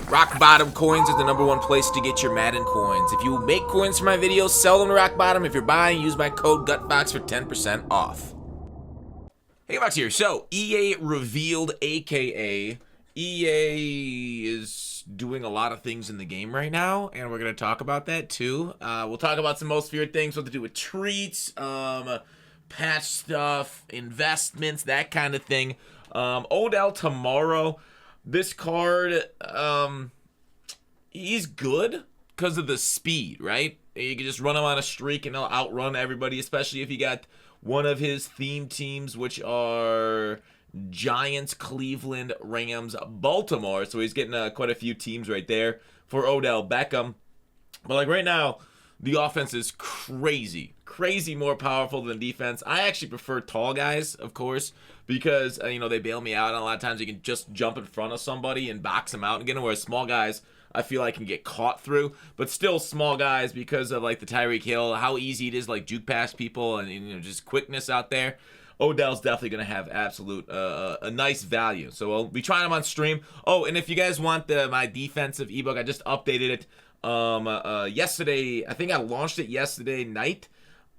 Rock Bottom Coins is the #1 place to get your Madden coins. If you make coins for my videos, sell them to Rock Bottom. If you're buying, use my code GUTBOX for 10% off. Hey, Box here. So, EA revealed AKA. EA is doing a lot of things in the game right now, and we're going to talk about that too. We'll talk about some most feared things, what to do with treats, patch stuff, investments, that kind of thing. Odell tomorrow. This card, he's good because of the speed, right? You can just run him on a streak and he'll outrun everybody, especially if you got one of his theme teams, which are Giants, Cleveland, Rams, Baltimore. So he's getting quite a few teams right there for Odell Beckham. But like right now, the offense is crazy more powerful than defense. I actually prefer tall guys, of course, because they bail me out. And a lot of times you can just jump in front of somebody and box them out and get them. Whereas small guys, I feel like can get caught through. But still, small guys, because of like the Tyreek Hill, how easy it is like juke past people and just quickness out there. Odell's definitely going to have absolute a nice value. So we'll be trying him on stream. Oh, and if you guys want my defensive ebook, I just updated it yesterday. I think I launched it yesterday night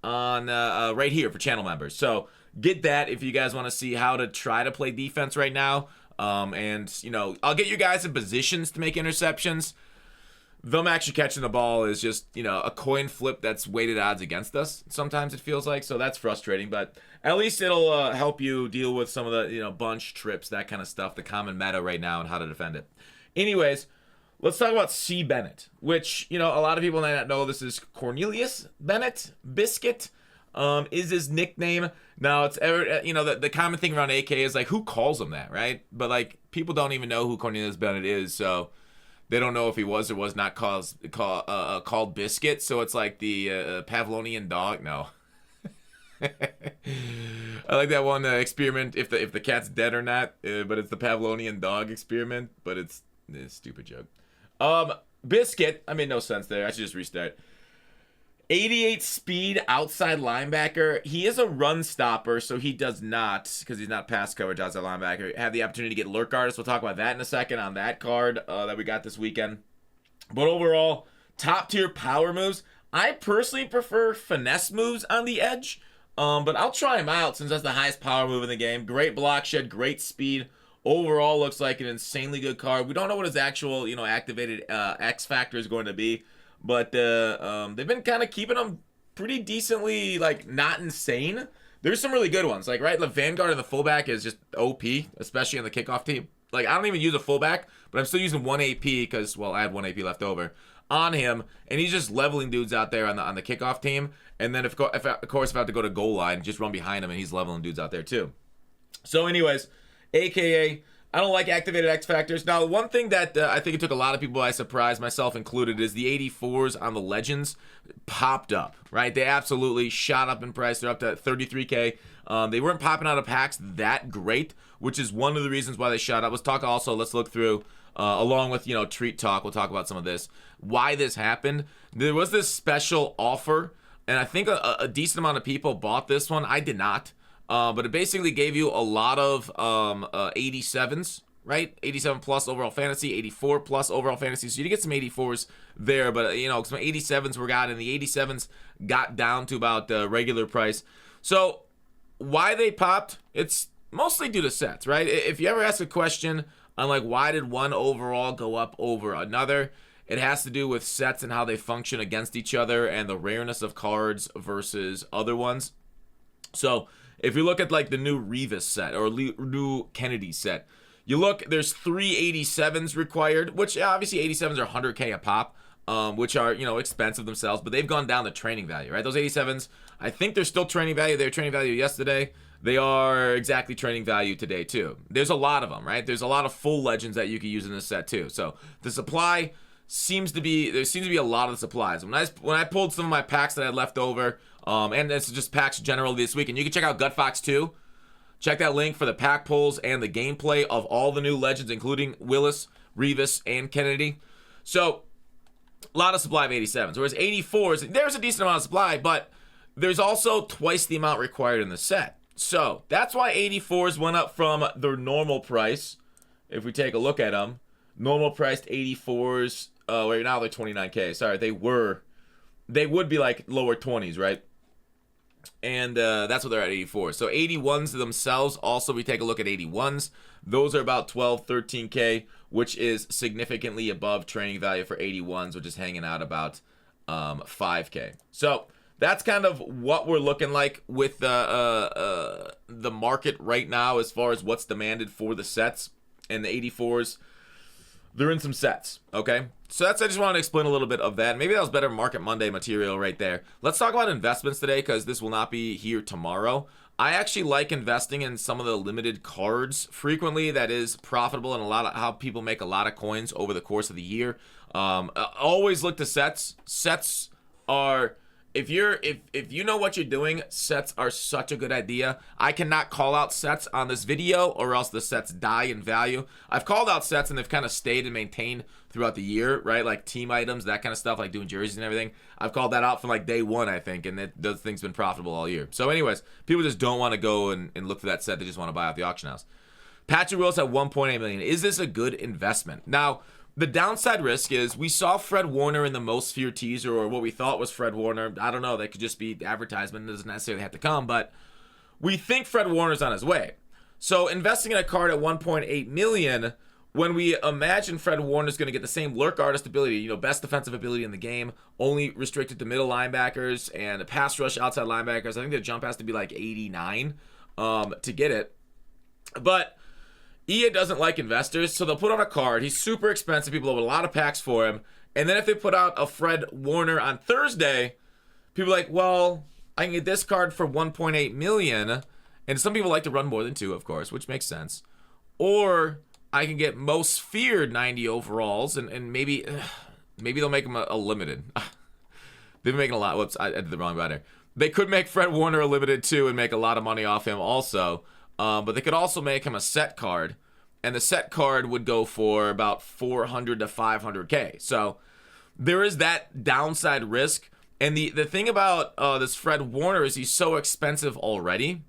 on right here for channel members. So get that if you guys want to see how to try to play defense right now. And I'll get you guys in positions to make interceptions. Them actually catching the ball is just a coin flip that's weighted odds against us. Sometimes it feels like, so that's frustrating. But at least it'll help you deal with some of the bunch trips, that kind of stuff, the common meta right now, and how to defend it. Anyways, let's talk about C. Bennett, which, a lot of people might not know this is Cornelius Bennett. Biscuit is his nickname. Now, it's the common thing around AK is like, who calls him that, right? But like, people don't even know who Cornelius Bennett is, so they don't know if he was or was not called Biscuit. So it's like the Pavlonian dog. No. I like that one experiment, if the cat's dead or not, but it's the Pavlonian dog experiment, but it's a stupid joke. Biscuit, I made no sense there. I should just restart. 88 speed outside linebacker. He is a run stopper, so he does not, because he's not pass coverage outside linebacker, have the opportunity to get lurk artists. We'll talk about that in a second on that card that we got this weekend. But overall, top tier power moves. I personally prefer finesse moves on the edge, but I'll try him out since that's the highest power move in the game. Great block shed, great speed. Overall, looks like an insanely good card. We don't know what his actual, activated X factor is going to be, but they've been kind of keeping him pretty decently, like, not insane. There's some really good ones, like, right, the Vanguard and the fullback is just OP, especially on the kickoff team. Like, I don't even use a fullback, but I'm still using 1 AP because, well, I had 1 AP left over on him, and he's just leveling dudes out there on the kickoff team. And then, of course, if I have to go to goal line, just run behind him, and he's leveling dudes out there too. So, anyways, AKA, I don't like activated X factors. Now, one thing that I think it took a lot of people by surprise, myself included, is the 84s on the Legends popped up, right? They absolutely shot up in price. They're up to 33K. They weren't popping out of packs that great, which is one of the reasons why they shot up. Let's look through, along with, treat talk, we'll talk about some of this, why this happened. There was this special offer, and I think a decent amount of people bought this one. I did not. But it basically gave you a lot of 87s, right? 87 plus overall fantasy, 84 plus overall fantasy. So you get some 84s there, but some 87s were got, and the 87s got down to about regular price. So why they popped? It's mostly due to sets, right? If you ever ask a question on like why did one overall go up over another, it has to do with sets and how they function against each other and the rareness of cards versus other ones. So if you look at like the new Revis set or new Kennedy set, you look, there's 3 87s required, which obviously 87s are 100K a pop, which are, expensive themselves, but they've gone down the training value, right? Those 87s, I think they're still training value. They were training value yesterday. They are exactly training value today too. There's a lot of them, right? There's a lot of full legends that you can use in this set too. So the supply there seems to be a lot of supplies. When I pulled some of my packs that I had left over, and it's just packs generally this week, and you can check out GutFox too. Check that link for the pack pulls and the gameplay of all the new legends, including Willis, Revis, and Kennedy. So a lot of supply of 87s, whereas 84s, there's a decent amount of supply, but there's also twice the amount required in the set. So that's why 84s went up from their normal price, if we take a look at them, Normal priced 84s. Wait, now they're 29K. Sorry, they would be like lower 20s, right? And that's what they're at 84. So 81s themselves, also we take a look at 81s. Those are about 12, 13K, which is significantly above training value for 81s, which is hanging out about 5K. So that's kind of what we're looking like with the market right now as far as what's demanded for the sets. And the 84s, they're in some sets, okay? So I just wanted to explain a little bit of that. Maybe that was better Market Monday material right there. Let's talk about investments today because this will not be here tomorrow. I actually like investing in some of the limited cards frequently. That is profitable and a lot of how people make a lot of coins over the course of the year. Always look to sets. Sets are... If you know what you're doing, sets are such a good idea. I cannot call out sets on this video or else the sets die in value. I've called out sets and they've kind of stayed and maintained throughout the year, right? Like team items, that kind of stuff, like doing jerseys and everything. I've called that out from like day one, I think, and those things been profitable all year. So anyways, people just don't want to go and look for that set. They just want to buy off the auction house. Patrick Willis at 1.8 million. Is this a good investment? Now, the downside risk is we saw Fred Warner in the most feared teaser, or what we thought was Fred Warner. I don't know. That could just be advertisement. It doesn't necessarily have to come, but we think Fred Warner's on his way. So investing in a card at 1.8 million, when we imagine Fred Warner's going to get the same lurk artist ability, best defensive ability in the game, only restricted to middle linebackers and pass rush outside linebackers. I think the jump has to be like 89 to get it. But EA doesn't like investors, so they'll put on a card. He's super expensive. People have a lot of packs for him. And then if they put out a Fred Warner on Thursday, people are like, well, I can get this card for 1.8 million. And some people like to run more than 2, of course, which makes sense. Or I can get most feared 90 overalls, and maybe they'll make him a limited. They've been making a lot. Whoops, I did the wrong button. They could make Fred Warner a limited too and make a lot of money off him also. But they could also make him a set card, and the set card would go for about 400 to 500K. So there is that downside risk. And the thing about this Fred Warner is he's so expensive already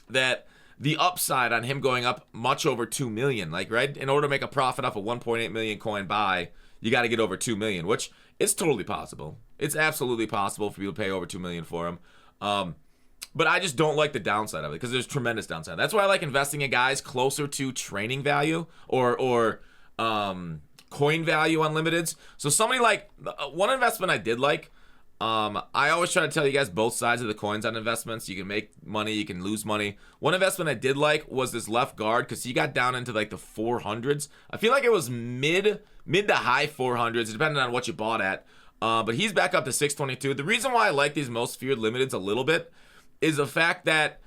that the upside on him going up much over 2 million, like, right? In order to make a profit off a 1.8 million coin buy, you got to get over 2 million, which is totally possible. It's absolutely possible for people to pay over 2 million for him. But I just don't like the downside of it because there's tremendous downside. That's why I like investing in guys closer to training value or coin value on limiteds. So somebody like one investment I did like. I always try to tell you guys both sides of the coins on investments. You can make money, you can lose money. One investment I did like was this left guard because he got down into like the 400s. I feel like it was mid to high 400s, depending on what you bought at. But he's back up to 622. The reason why I like these most feared limiteds a little bit is the fact that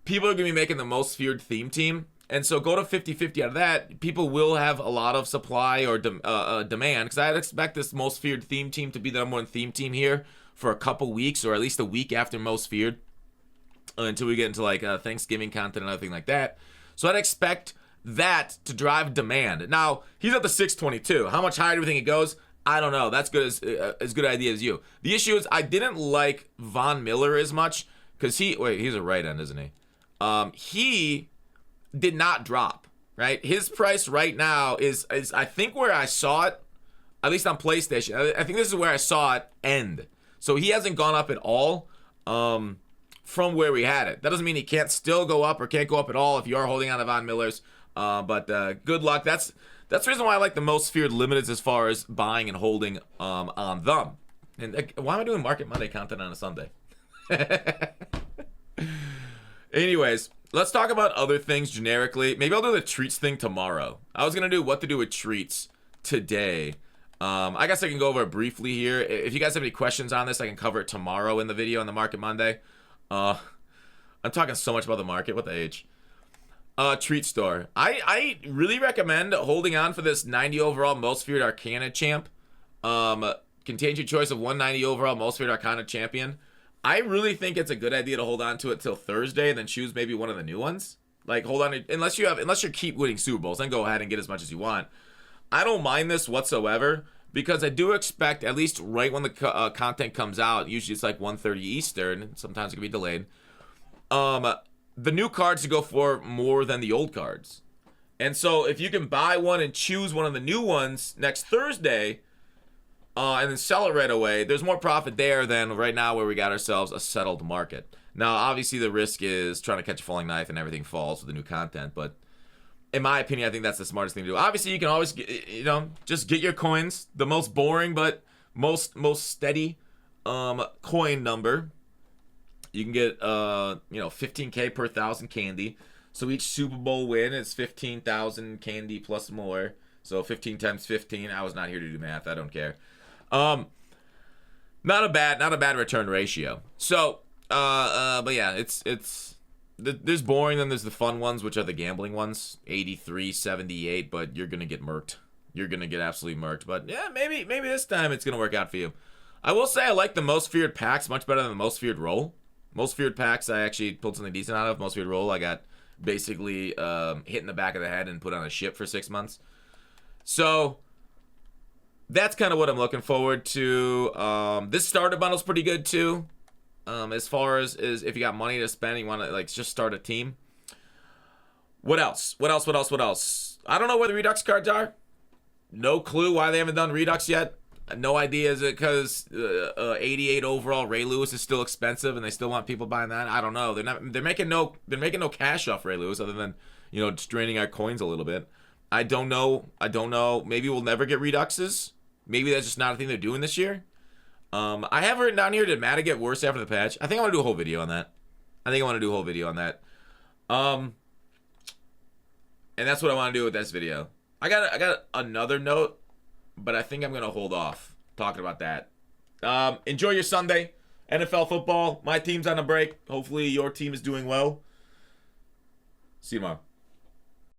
people are going to be making the most feared theme team. And so go to 50-50 out of that. People will have a lot of supply or demand, because I'd expect this most feared theme team to be the number one theme team here for a couple weeks, or at least a week after most feared, until we get into like Thanksgiving content and everything like that. So I'd expect that to drive demand. Now, he's at the 622. How much higher do we think it goes? I don't know. That's good as good idea as you. The issue is I didn't like Von Miller as much, because he's a right end, isn't he? He did not drop, right? His price right now is I think where I saw it, at least on PlayStation. I think this is where I saw it end. So he hasn't gone up at all from where we had it. That doesn't mean he can't still go up or can't go up at all if you are holding on to Von Miller's. But good luck. That's the reason why I like the most feared limiteds as far as buying and holding on them. And why am I doing Market Monday content on a Sunday? Anyways, let's talk about other things generically. Maybe I'll do the treats thing tomorrow. I was going to do what to do with treats today. I guess I can go over it briefly here. If you guys have any questions on this, I can cover it tomorrow in the video on the Market Monday. I'm talking so much about the market. What the H? Treat store. I really recommend holding on for this 90 overall most feared Arcana champ. Contains your choice of 190 overall most feared Arcana champion. I really think it's a good idea to hold on to it till Thursday and then choose maybe one of the new ones. Like, hold on, unless you keep winning Super Bowls, then go ahead and get as much as you want. I don't mind this whatsoever, because I do expect, at least right when the content comes out, usually it's like 1:30 Eastern, sometimes it can be delayed, the new cards to go for more than the old cards. And so if you can buy one and choose one of the new ones next Thursday, and then sell it right away, there's more profit there than right now where we got ourselves a settled market. Now, obviously, the risk is trying to catch a falling knife and everything falls with the new content, but in my opinion, I think that's the smartest thing to do. Obviously, you can always, just get your coins, the most boring but most steady coin number. You can get 15K per 1,000 candy. So each Super Bowl win is 15,000 candy plus more. So 15 times 15. I was not here to do math. I don't care. Not a bad return ratio. So, but yeah, there's boring, then there's the fun ones, which are the gambling ones. 83, 78, but you're gonna get murked. You're gonna get absolutely murked. But yeah, maybe this time it's gonna work out for you. I will say I like the most feared packs much better than the most feared roll. Most feared packs I actually pulled something decent out of. Most feared roll I got basically hit in the back of the head and put on a ship for 6 months. So that's kind of what I'm looking forward to. This starter bundle's pretty good too. As far as if you got money to spend, you want to just start a team. What else? What else? I don't know where the Redux cards are. No clue why they haven't done Redux yet. No idea. Is it because 88 overall Ray Lewis is still expensive and they still want people buying that? I don't know. They're making no cash off Ray Lewis other than just draining our coins a little bit. I don't know. Maybe we'll never get Reduxes. Maybe that's just not a thing they're doing this year. I have written down here, did Mata get worse after the patch? I think I want to do a whole video on that. And that's what I want to do with this video. I got another note, but I think I'm going to hold off talking about that. Enjoy your Sunday. NFL football. My team's on a break. Hopefully your team is doing well. See you tomorrow.